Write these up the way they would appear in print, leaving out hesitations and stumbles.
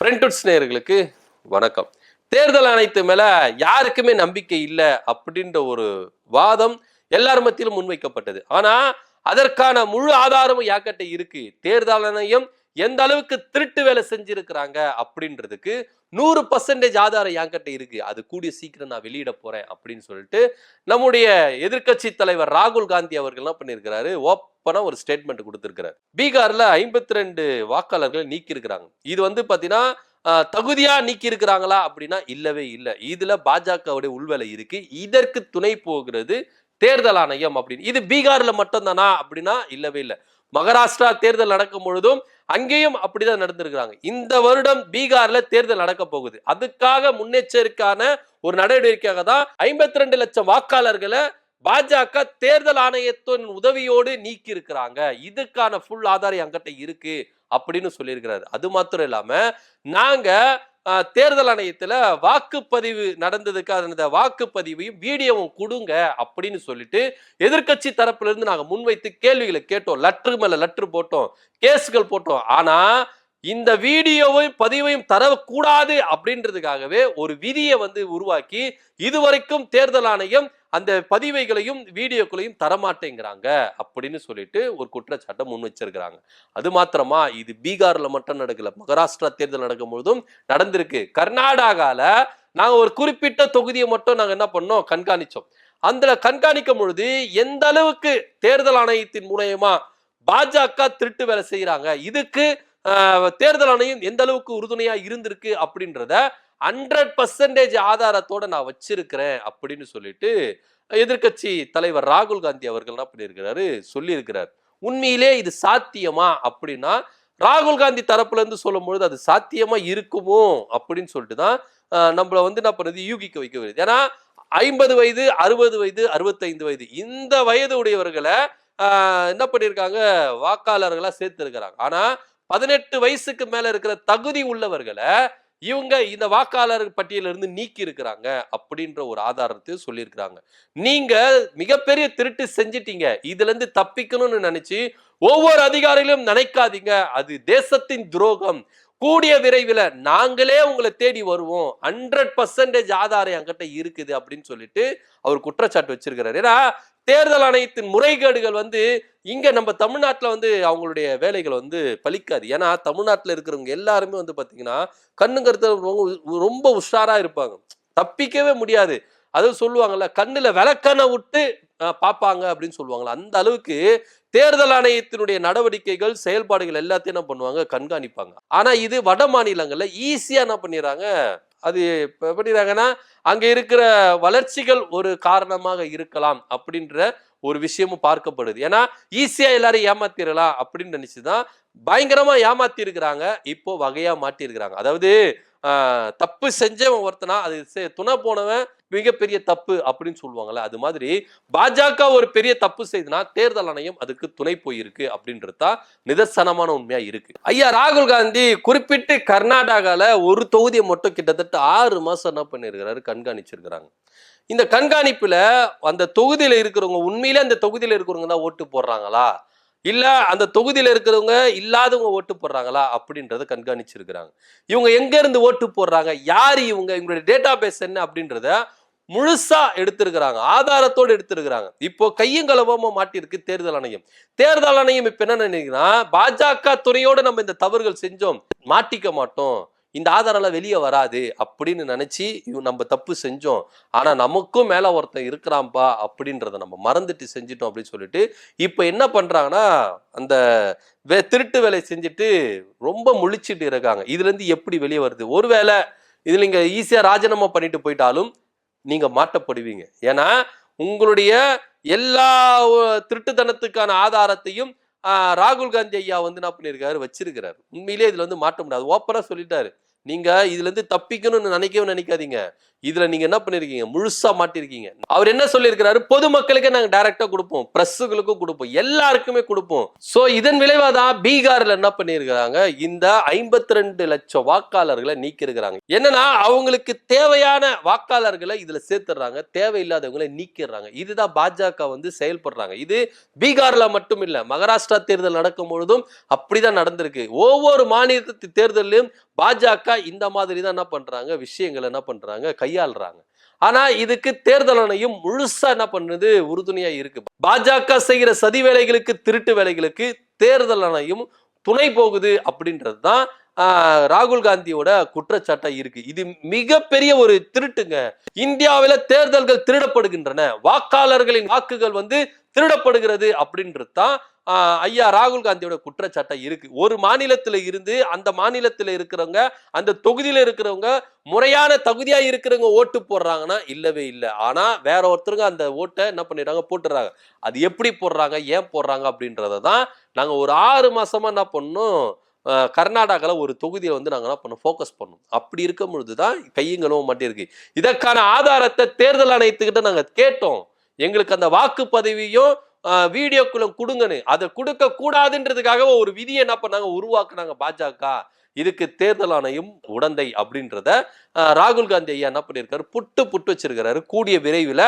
ஃப்ரெண்ட்வுட்ஸ் நேயர்களுக்கு வணக்கம். தேர்தல் ஆணையத்து மேல யாருக்குமே நம்பிக்கை இல்லை அப்படின்ற ஒரு வாதம் எல்லார் மத்தியிலும் முன்வைக்கப்பட்டது. ஆனா அதற்கான முழு ஆதாரமும் யாக்கிட்ட இருக்கு. தேர்தல் ஆணையம் எந்த அளவுக்கு திருட்டு வேலை செஞ்சிருக்கிறாங்க அப்படின்றதுக்கு 100% ஆதாரம் யாக்கிட்ட இருக்கு. அது கூடிய சீக்கிரம் நான் வெளியிட போறேன் அப்படின்னு சொல்லிட்டு நம்முடைய எதிர்க்கட்சி தலைவர் ராகுல் காந்தி அவர்கள் என்ன பண்ணியிருக்கிறாரு, ஓப்பனா ஒரு ஸ்டேட்மெண்ட் கொடுத்திருக்கிறார். பீகார்ல 52 வாக்காளர்களை நீக்கி இருக்கிறாங்க. இது வந்து பாத்தீங்கன்னா தகுதியா நீக்கி இருக்கிறாங்களா அப்படின்னா இல்லவே இல்லை. இதுல பாஜகவுடைய உள்வேலை இருக்கு. இதற்கு துணை போகிறது தேர்தல் ஆணையம் அப்படின்னு. இது பீகார்ல மட்டும் தானா அப்படின்னா இல்லவே இல்லை. மகாராஷ்டிரா தேர்தல் நடக்கும் பொழுதும் அங்கேயும் அப்படிதான் நடந்திருக்கிறாங்க. இந்த வருடம் பீகார்ல தேர்தல் நடக்க போகுது. அதுக்காக முன்னெச்சரிக்கையான ஒரு நடவடிக்கையாக தான் 52 லட்சம் வாக்காளர்களை பாஜக தேர்தல் ஆணையத்தின் உதவியோடு நீக்கி இருக்கிறாங்க. இதுக்கான ஃபுல் ஆதாரம் என்கிட்ட இருக்கு அப்படின்னு சொல்லியிருக்கிறாரு. அது மாத்திரம் இல்லாம நாங்க தேர்தல் ஆணையத்துல வாக்குப்பதிவு நடந்ததுக்கு அந்த வாக்குப்பதிவையும் வீடியோவும் கொடுங்க அப்படின்னு சொல்லிட்டு எதிர்கட்சி தரப்புல இருந்து நாங்க முன்வைத்து கேள்விகளை கேட்டோம். லெட்டர் மேல லெட்டர் போட்டோம், கேஸ்கள் போட்டோம். ஆனா இந்த வீடியோவையும் பதிவையும் தரக்கூடாது அப்படின்றதுக்காகவே ஒரு விதியை வந்து உருவாக்கி இதுவரைக்கும் தேர்தல் ஆணையம் அந்த பதிவைகளையும் வீடியோக்களையும் தரமாட்டேங்கிறாங்க அப்படின்னு சொல்லிட்டு ஒரு குற்றச்சாட்டை முன் வச்சிருக்கிறாங்க. அது மாத்திரமா இது பீகார்ல மட்டும் நடக்கல, மகாராஷ்டிரா தேர்தல் நடக்கும் பொழுதும் நடந்திருக்கு. கர்நாடகால நாங்க ஒரு குறிப்பிட்ட தொகுதியை மட்டும் நாங்க என்ன பண்ணோம், கண்காணிச்சோம். அந்த கண்காணிக்கும் பொழுது எந்த அளவுக்கு தேர்தல் ஆணையத்தின் மூலமா பாஜக திருட்டு வேலை செய்யறாங்க, இதுக்கு தேர்தல் ஆணையம் எந்த அளவுக்கு உறுதுணையா இருந்திருக்கு அப்படின்றத 100% ஆதாரத்தோட நான் வச்சிருக்கிறேன் அப்படின்னு சொல்லிட்டு எதிர்கட்சி தலைவர் ராகுல் காந்தி அவர்கள் என்ன பண்ணியிருக்கிறாரு, சொல்லி இருக்கிறார். உண்மையிலே இது சாத்தியமா அப்படின்னா ராகுல் காந்தி தரப்புல இருந்து சொல்லும் பொழுது அது சாத்தியமா இருக்குமோ அப்படின்னு சொல்லிட்டு தான் நம்மள வந்து என்ன பண்ணுறது யூகிக்க வைக்க வருது. ஏன்னா 50 வயது 60 வயது 65 வயது இந்த வயது உடையவர்களை என்ன பண்ணியிருக்காங்க, வாக்காளர்களா சேர்த்து இருக்கிறாங்க. ஆனா 18 வயசுக்கு மேல இருக்கிற தகுதி உள்ளவர்களை இவங்க இந்த வாக்காளர் பட்டியலிருந்து நீக்கி இருக்கிறாங்க அப்படின்ற ஒரு ஆதாரத்தை சொல்லியிருக்கிறாங்க. நீங்க மிகப்பெரிய திருட்டு செஞ்சிட்டீங்க, இதுல இருந்து தப்பிக்கணும்னு நினைச்சு ஒவ்வொரு அதிகாரிகளும் நினைக்காதீங்க, அது தேசத்தின் துரோகம். கூடிய விரைவில் நாங்களே உங்களை தேடி வருவோம், 100% ஆதாரம் என்கிட்ட இருக்குது அப்படின்னு சொல்லிட்டு அவர் குற்றச்சாட்டு வச்சிருக்கிறார். ஏன்னா தேர்தல் ஆணையத்தின் முறைகேடுகள் வந்து இங்க நம்ம தமிழ்நாட்டில் வந்து அவங்களுடைய வேலைகள் வந்து பலிக்காது. ஏன்னா தமிழ்நாட்டில் இருக்கிறவங்க எல்லாருமே வந்து பாத்தீங்கன்னா கண்ணு கருத்து ரொம்ப உஷாரா இருப்பாங்க, தப்பிக்கவே முடியாது. அது சொல்லுவாங்கல்ல, கண்ணுல விளக்கணை விட்டு பார்ப்பாங்க அப்படின்னு சொல்லுவாங்கல்ல, அந்த அளவுக்கு தேர்தல் ஆணையத்தினுடைய நடவடிக்கைகள் செயல்பாடுகள் எல்லாத்தையும் என்ன பண்ணுவாங்க, கண்காணிப்பாங்க. ஆனா இது வட மாநிலங்கள்ல ஈஸியா என்ன பண்ணிடுறாங்க, அது பண்ணிடுறாங்கன்னா அங்க இருக்கிற வளர்ச்சிகள் ஒரு காரணமாக இருக்கலாம் அப்படின்ற ஒரு விஷயமும் பார்க்கப்படுது. ஏன்னா ஈஸியா எல்லாரும் ஏமாத்திரலாம் அப்படின்னு நினைச்சுதான் பயங்கரமா ஏமாத்தி இருக்கிறாங்க, இப்போ வகையா மாட்டி இருக்கிறாங்க. அதாவது தப்பு செஞ்சவன் ஒருத்தனா அது துணை போனவன் மிகப்பெரிய தப்பு அப்படின்னு சொல்லுவாங்கல்ல, அது மாதிரி பாஜக ஒரு பெரிய தப்பு செய்தனா தேர்தல் ஆணையம் அதுக்கு துணை போயிருக்கு அப்படின்றதுதான் நிதர்சனமான உண்மையா இருக்கு. ஐயா ராகுல் காந்தி குறிப்பிட்டு கர்நாடகால ஒரு தொகுதியை மட்டும் கிட்டத்தட்ட 6 மாசம் என்ன பண்ணிருக்கிறாரு, கண்காணிச்சிருக்கிறாங்க. இந்த கண்காணிப்புல அந்த தொகுதியில இருக்கிறவங்க உண்மையிலே அந்த தொகுதியில இருக்கிறவங்க தான் ஓட்டு போடுறாங்களா, இல்ல அந்த தொகுதியில இருக்கிறவங்க இல்லாதவங்க ஓட்டு போடுறாங்களா அப்படின்றத கண்காணிச்சிருக்கிறாங்க. இவங்க எங்க இருந்து ஓட்டு போடுறாங்க, யாரு இவங்க, இவங்களுடைய டேட்டா பேஸ் என்ன அப்படின்றத முழுசா எடுத்திருக்கிறாங்க, ஆதாரத்தோடு எடுத்திருக்கிறாங்க. இப்போ கையும் களவமா மாட்டிருக்கு தேர்தல் ஆணையம். தேர்தல் ஆணையம் இப்ப என்ன நினைக்கிறா, பாஜக துறையோடு நம்ம இந்த தவறுகள் செஞ்சோம், மாட்டிக்க மாட்டோம், இந்த ஆதாரம் வெளியே வராது அப்படின்னு நினைச்சு நம்ம தப்பு செஞ்சோம், ஆனா நமக்கும் மேல ஒருத்தன் இருக்கிறான்பா அப்படின்றத நம்ம மறந்துட்டு செஞ்சிட்டோம் அப்படின்னு சொல்லிட்டு இப்ப என்ன பண்றாங்கன்னா அந்த திருட்டு வேலை செஞ்சுட்டு ரொம்ப முழிச்சிட்டு இருக்காங்க. இதுல இருந்து எப்படி வெளியே வருது, ஒருவேளை இதுல நீங்க ஈஸியா ராஜினாமா பண்ணிட்டு போயிட்டாலும் நீங்க மாட்டப்படுவீங்க. ஏன்னா உங்களுடைய எல்லா திருட்டுத்தனத்துக்கான ஆதாரத்தையும் ராகுல் காந்தி ஐயா வந்து என்ன பண்ணியிருக்காரு, வச்சிருக்கிறாரு. உண்மையிலே இதுல வந்து மாட்ட முடியாது, ஓப்பனா சொல்லிட்டாரு. நீங்க இதுல இருந்து தப்பிக்கணும்னு நினைக்காதீங்க, இதுல நீங்க என்ன பண்ணிருக்கீங்க, முழுசா மாட்டிருக்கீங்க. அவர் என்ன சொல்லியிருக்கிறாரு, பொதுமக்களுக்கு நாங்க டைரக்டா கொடுப்போம், பிரஸ்ஸுகளுக்கும் கொடுப்போம், எல்லாருக்குமே கொடுப்போம். சோ இதன் விளைவாதான் பீகார்ல என்ன பண்ணிருக்கிறாங்க, இந்த 52 லட்சம் வாக்காளர்களை நீக்கி இருக்கிறாங்க. என்னன்னா அவங்களுக்கு தேவையான வாக்காளர்களை இதுல சேர்த்துறாங்க, தேவையில்லாதவங்களை நீக்கிடுறாங்க. இதுதான் பாஜக வந்து செயல்படுறாங்க. இது பீகார்ல மட்டும் இல்ல, மகாராஷ்டிரா தேர்தல் நடக்கும் பொழுதும் அப்படிதான் நடந்திருக்கு. ஒவ்வொரு மாநிலத்து தேர்தலையும் பாஜக இந்த மாதிரி தான் என்ன பண்றாங்க, விஷயங்கள் என்ன பண்றாங்க, கையாளுறாங்க. ஆனா இதுக்கு தேர்தல் ஆணையம் முழுசா என்ன பண்ணுது, உறுதுணையா இருக்கு. பாஜக செய்கிற சதி வேலைகளுக்கு, திருட்டு வேலைகளுக்கு தேர்தல் ஆணையம் துணை போகுது அப்படின்றது தான் ராகுல் காந்தியோட குற்றச்சாட்டா இருக்கு. இது மிகப்பெரிய ஒரு திருட்டுங்க. இந்தியாவில தேர்தல்கள் திருடப்படுகின்றன, வாக்காளர்களின் வாக்குகள் திருடப்படுகிறது அப்படின்றது தான் ஐயா ராகுல் காந்தியோட குற்றச்சாட்டா இருக்கு. ஒரு மாநிலத்தில இருந்து அந்த மாநிலத்தில் இருக்கிறவங்க, அந்த தொகுதியில இருக்கிறவங்க முறையான தகுதியா இருக்கிறவங்க ஓட்டு போடுறாங்கன்னா இல்லவே இல்லை. ஆனா வேற ஒருத்தருங்க அந்த ஓட்டை என்ன பண்ணிடுறாங்க, போட்டுறாங்க. அது எப்படி போடுறாங்க, ஏன் போடுறாங்க அப்படின்றத தான் நாங்க ஒரு 6 மாசமா என்ன பண்ணோம், கர்நாடகாவில் ஒரு தொகுதியை நாங்கள் என்ன பண்ணோம், ஃபோக்கஸ் பண்ணோம். அப்படி இருக்கும் பொழுது தான் கையுங்களும் மட்டும் இருக்கு. இதற்கான ஆதாரத்தை தேர்தல் ஆணையத்துக்கிட்ட நாங்கள் கேட்டோம். எங்களுக்கு அந்த வாக்குப்பதிவையும் வீடியோக்குள்ள கொடுங்கன்னு. அதை கொடுக்க கூடாதுன்றதுக்காக ஒரு விதியை என்ன பண்ணாங்க, உருவாக்குனாங்க பாஜக. இதுக்கு தேர்தல் ஆணையம் உடந்தை அப்படின்றத ராகுல் காந்தி ஐயா என்ன பண்ணியிருக்காரு, புட்டு வச்சிருக்கிறாரு. கூடிய விரைவில்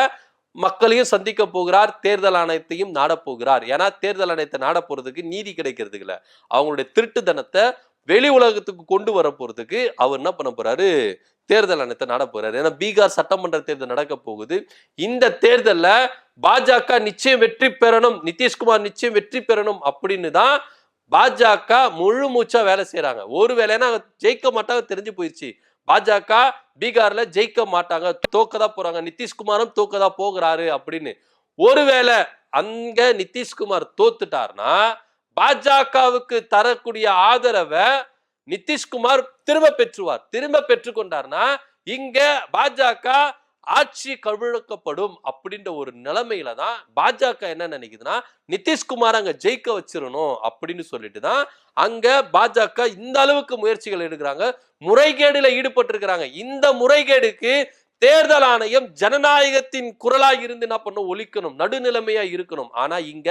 மக்களையும் சந்திக்க போகிறார், தேர்தல் ஆணையத்தையும் நாட போகிறார். ஏன்னா தேர்தல் ஆணையத்தை நாட போறதுக்கு நீதி கிடைக்கிறது இல்ல, அவங்களுடைய திருட்டுத்தனத்தை வெளி உலகத்துக்கு கொண்டு வர போறதுக்கு அவர் என்ன பண்ண போறாரு, தேர்தல் ஆணையத்தை நாட போறாரு. ஏன்னா பீகார் சட்டமன்ற தேர்தல் நடக்க போகுது. இந்த தேர்தல்ல பாஜக நிச்சயம் வெற்றி பெறணும், நிதிஷ்குமார் நிச்சயம் வெற்றி பெறணும் அப்படின்னு தான் பாஜக முழு மூச்சா வேலை செய்யறாங்க. ஒரு வேலைன்னா ஜெயிக்க மாட்டாங்க தெரிஞ்சு போயிடுச்சு. பாஜக பீகார்ல ஜெயிக்க மாட்டாங்க, தோக்கதான் போறாங்க, நிதிஷ்குமாரும் தோக்கதான் போகிறாரு அப்படின்னு. ஒருவேளை அங்க நிதிஷ்குமார் தோத்துட்டார்னா பாஜகவுக்கு தரக்கூடிய ஆதரவை நிதிஷ்குமார் திரும்ப பெற்றுவார். திரும்ப பெற்றுக்கொண்டார்னா இங்க பாஜக ஆட்சி கவிழ்க்கப்படும் அப்படின்ற ஒரு நிலைமையில தான் பாஜக என்ன நினைக்குதுன்னா, நிதிஷ்குமார் அங்க ஜெயிக்க வச்சிடணும் அப்படின்னு சொல்லிட்டு தான் அங்க பாஜக இந்த அளவுக்கு முயற்சிகள் எடுக்கிறாங்க, முறைகேடுல ஈடுபட்டு இருக்கிறாங்க. இந்த முறைகேடுக்கு தேர்தல் ஆணையம் ஜனநாயகத்தின் குரலாக இருந்து என்ன பண்ணும், ஒலிக்கணும், நடுநிலைமையா இருக்கணும். ஆனா இங்க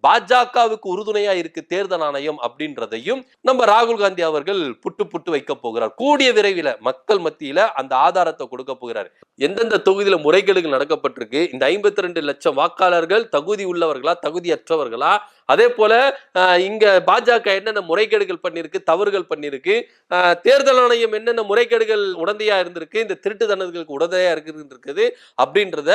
பாஜகவுக்கு உறுதுணையா இருக்கு தேர்தல் ஆணையம் அப்படின்றதையும் நம்ம ராகுல் காந்தி அவர்கள் புட்டு வைக்க போகிறார். கூடிய விரைவில் மக்கள் மத்தியில அந்த ஆதாரத்தை கொடுக்க போகிறார். எந்தெந்த தொகுதியில முறைகேடுகள் நடக்கப்பட்டிருக்கு, இந்த 52 லட்சம் வாக்காளர்கள் தகுதி உள்ளவர்களா தகுதியற்றவர்களா, அதே போல இங்க பாஜக என்னென்ன முறைகேடுகள் பண்ணிருக்கு, தவறுகள் பண்ணிருக்கு, தேர்தல் ஆணையம் என்னென்ன முறைகேடுகள் உடந்தையா இருந்திருக்கு, இந்த திருட்டுத்தனங்களுக்கு உடந்தையா இருக்குது அப்படின்றத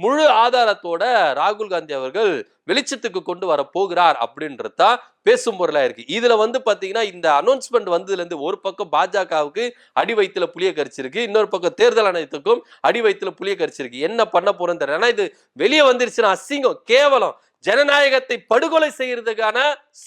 முழு ஆதாரத்தோட ராகுல் காந்தி அவர்கள் வெளிச்சத்துக்கு கொண்டு வர போகிறார் அப்படின்றதா பேசும் பொருளா இருக்கு. இதுல பாத்தீங்கன்னா இந்த அனௌன்ஸ்மெண்ட் வந்ததுல இருந்து ஒரு பக்கம் பாஜகவுக்கு அடி வயிற்றுல புளிய கரிச்சிருக்கு, இன்னொரு பக்கம் தேர்தல் ஆணையத்துக்கும் அடி வயிற்றுல புளிய கரிச்சிருக்கு. என்ன பண்ண போறோம் தெரியல. ஏன்னா இது வெளியே வந்துருச்சுன்னா அசிங்கம், கேவலம், ஜனநாயகத்தை படுகொலை செய்யறதுக்கான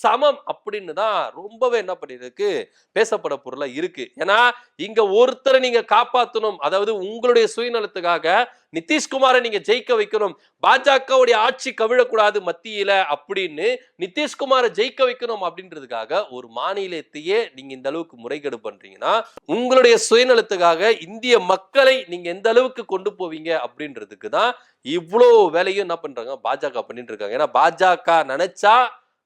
சமம் அப்படின்னு தான் ரொம்பவே என்ன பண்ணிருக்கு, பேசப்பட பொருளா இருக்கு. ஏன்னா இங்க ஒருத்தரை நீங்க காப்பாற்றணும், அதாவது உங்களுடைய சுயநலத்துக்காக நிதிஷ்குமாரை நீங்க ஜெயிக்க வைக்கணும், பாஜகவுடைய ஆட்சி கவிழக்கூடாது மத்தியில அப்படின்னு நிதிஷ்குமாரை ஜெயிக்க வைக்கணும் அப்படின்றதுக்காக ஒரு மாநிலத்தையே நீங்க இந்த அளவுக்கு முறைகேடு பண்றீங்கன்னா உங்களுடைய சுயநலத்துக்காக இந்திய மக்களை நீங்க எந்த அளவுக்கு கொண்டு போவீங்க அப்படின்றதுக்கு தான் இவ்வளோ வேலையும் என்ன பண்றாங்க பாஜக பண்ணிட்டு இருக்காங்க. ஏன்னா பாஜக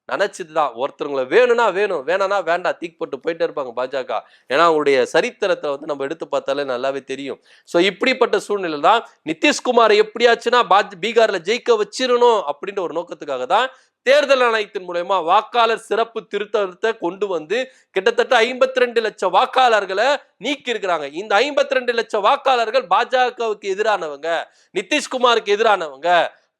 நினைச்சதுதான் ஒருத்தவங்களை வேணும்னா வேணும், வேணானா வேண்டாம், தீக்கு போட்டு போயிட்டே இருப்பாங்க பாஜக. ஏன்னா அவங்களுடைய சரித்திரத்தை நம்ம எடுத்து பார்த்தாலே நல்லாவே தெரியும். ஸோ இப்படிப்பட்ட சூழ்நிலை தான் நிதிஷ்குமார் எப்படியாச்சுன்னா பீகார்ல ஜெயிக்க வச்சிடணும் அப்படின்ற ஒரு நோக்கத்துக்காக தான் தேர்தல் ஆணையத்தின் மூலமா வாக்காளர் சிறப்பு திருத்தத்தை கொண்டு கிட்டத்தட்ட 52 லட்சம் வாக்காளர்களை நீக்கி இருக்கிறாங்க. இந்த 52 லட்சம் வாக்காளர்கள் பாஜகவுக்கு எதிரானவங்க, நிதிஷ்குமாருக்கு எதிரானவங்க,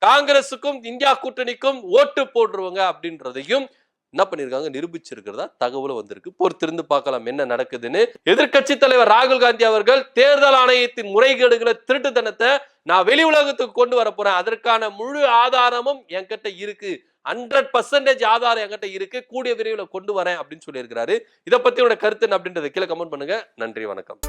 காங்கிரசுக்கும் இந்தியா கூட்டணிக்கும் ஓட்டு போடுறவங்க அப்படின்றதையும் என்ன பண்ணிருக்காங்க, நிரூபிச்சிருக்கிறதா தகவலும் வந்திருக்கு. பொறுத்திருந்து பார்க்கலாம் என்ன நடக்குதுன்னு. எதிர்கட்சி தலைவர் ராகுல் காந்தி அவர்கள் தேர்தல் ஆணையத்தின் முறைகேடுகளை, திருட்டுத்தனத்தை நான் வெளி உலகத்துக்கு கொண்டு வர போறேன், அதற்கான முழு ஆதாரமும் என்கிட்ட இருக்கு, 100% ஆதாரம் என்கிட்ட இருக்கு, கூடிய விரைவில் கொண்டு வரேன் அப்படின்னு சொல்லி இருக்கிறாரு. இதை பத்தியோட கருத்து என்ன அப்படின்றத கீழே கமெண்ட் பண்ணுங்க. நன்றி, வணக்கம்.